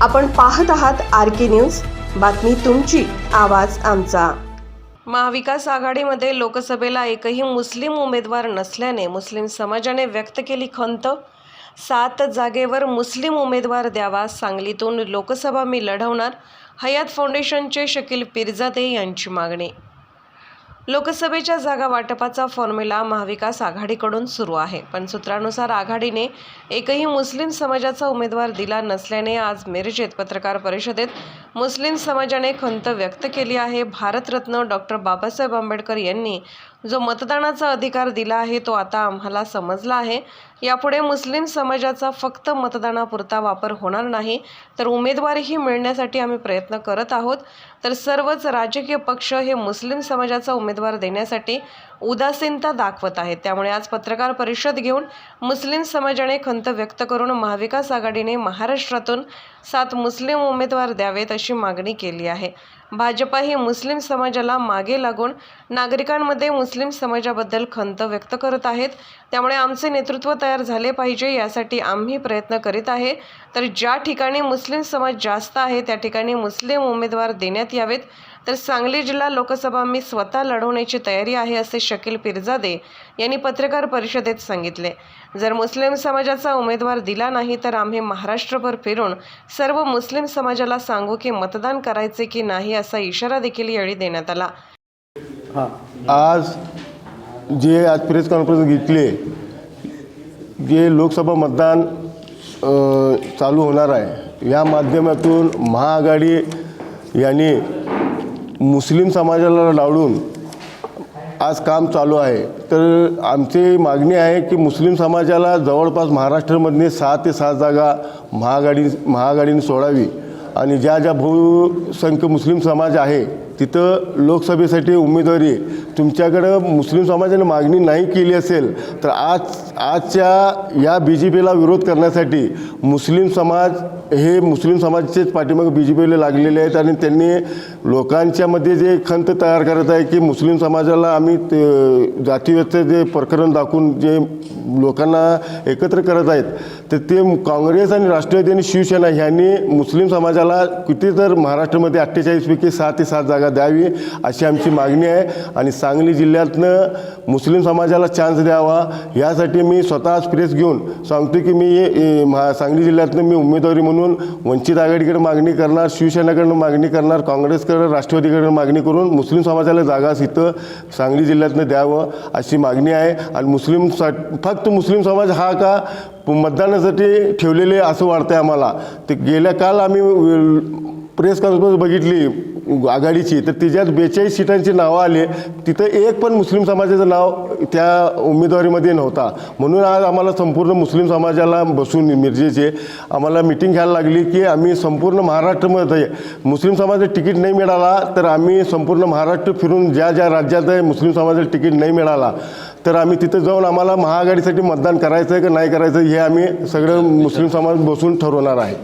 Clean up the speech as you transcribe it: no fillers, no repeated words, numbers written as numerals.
आपण पाहत आहात RK न्यूज, बातमी तुमची, आवाज आमचा। महाविकास आघाडीमध्ये लोकसभेला एकही मुस्लिम उमेदवार नसल्याने मुस्लिम समाजाने व्यक्त केली खंत। 7 जागेवर मुस्लिम उमेदवार द्यावा, सांगलीतून लोकसभा मी लढवणार, हयात फाउंडेशनचे शकील पीरजादे यांची मागणी। लोकसभेच्या जागा वाटपाचा फॉर्म्युला महाविकास आघाडीकडून सुरू आहे, पण सूत्रानुसार आघाडीने एकही मुस्लिम समाजाचा उमेदवार दिला नसल्याने आज मिरजेत पत्रकार परिषदेत मुस्लिम समाजाने खंत व्यक्त केली आहे। भारतरत्न डॉक्टर बाबासाहेब आंबेडकर यांनी जो मतदानाचा अधिकार दिला आहे तो आता आम्हाला समजला आहे। यापुढे मुस्लिम समाजाचा फक्त मतदानापुरता वापर होणार नाही, तर उमेदवारीही मिळण्यासाठी आम्ही प्रयत्न करत आहोत। तर सर्वच राजकीय पक्ष हे मुस्लिम समाजाचा उमेदवार देण्यासाठी उदासीनता दाखवत आहेत। त्यामुळे आज पत्रकार परिषद घेऊन मुस्लिम समाजाने खंत व्यक्त करून महाविकास आघाडीने महाराष्ट्रातून 7 मुस्लिम उमेदवार द्यावेत अशी मागणी केली आहे। भाजपा ही मुस्लिम समाजाला मागे लागून नागरिकांमध्ये मुस्लिम समाजाबद्दल खंत व्यक्त करत आहेत। त्यामुळे आमचे नेतृत्व तयार झाले पाहिजे, यासाठी आम्ही प्रयत्न करीत आहे। तर ज्या ठिकाणी मुस्लिम समाज जास्त आहे त्या ठिकाणी मुस्लिम उमेदवार देण्यात यावेत। तर सांगली जिल्हा लोकसभा मी स्वतः लढवण्याची तयारी आहे, असे शकील पीरजादे यांनी पत्रकार परिषदेत सांगितले। जर मुस्लिम समाजाचा उमेदवार दिला नाही तर आम्ही महाराष्ट्रभर फिरून सर्व मुस्लिम समाजाला सांगू की मतदान करायचे की नाही, असा इशारा देखील यावेळी देण्यात आला। आज प्रेस कॉन्फरन्स घेतली, जे लोकसभा मतदान चालू होणार आहे, या माध्यमातून महाआघाडी यांनी मुस्लिम समाजाला डावलून आज काम चालू आहे। तर आमची मागणी आहे की मुस्लिम समाजाला जवळपास महाराष्ट्रामधले 6 ते 7 जागा महाआघाडीने सोडावी आणि ज्या बहुसंख्य मुस्लिम समाज आहे तिथं लोकसभेसाठी उमेदवारी तुमच्याकडं मुस्लिम समाजाने मागणी नाही केली असेल तर आजच्या या BJPला विरोध करण्यासाठी मुस्लिम समाजाचेच पाठीमागे BJPला लागलेले आहेत आणि त्यांनी लोकांच्यामध्ये जे खंत तयार करत आहे की मुस्लिम समाजाला आम्ही जातीव्यवस्थेचे जे प्रकरण दाखवून जे लोकांना एकत्र करत आहेत, तर ते काँग्रेस आणि राष्ट्रवादी आणि शिवसेना ह्यांनी मुस्लिम समाजाला किती तर महाराष्ट्रामध्ये 48 पैकी 6 ते 7 जागा द्यावी अशी आमची मागणी आहे। आणि सांगली जिल्ह्यातनं मुस्लिम समाजाला चान्स द्यावा यासाठी मी स्वतःच प्रेस घेऊन सांगतो की मी सांगली जिल्ह्यातनं मी उमेदवारी म्हणून वंचित आघाडीकडे मागणी करणार, शिवसेनेकडून मागणी करणार, काँग्रेसकडे राष्ट्रवादीकडे मागणी करून मुस्लिम समाजाला जागा इथं सांगली जिल्ह्यातनं द्यावं अशी मागणी आहे। आणि फक्त मुस्लिम समाज हा का मतदानासाठी ठेवलेले असं वाटतं आहे आम्हाला। ते गेल्या काल आम्ही प्रेस कॉन्फरन्स बघितली आघाडीची, तर तिच्यात 42 सीटांची नावं आली, तिथं एक पण मुस्लिम समाजाचं नाव त्या उमेदवारीमध्ये नव्हता। म्हणून आज आम्हाला संपूर्ण मुस्लिम समाजाला बसून मिरजेचे आम्हाला मिटिंग घ्यायला लागली की आम्ही संपूर्ण महाराष्ट्रामध्ये मुस्लिम समाजाला तिकीट नाही मिळाला तर आम्ही संपूर्ण महाराष्ट्र फिरून ज्या राज्यात आहे मुस्लिम समाजाला तिकीट नाही मिळाला तर आम्ही तिथं जाऊन आम्हाला महाआघाडीसाठी मतदान करायचं आहे की नाही करायचं हे आम्ही सगळं मुस्लिम समाज बसून ठरवणार आहे।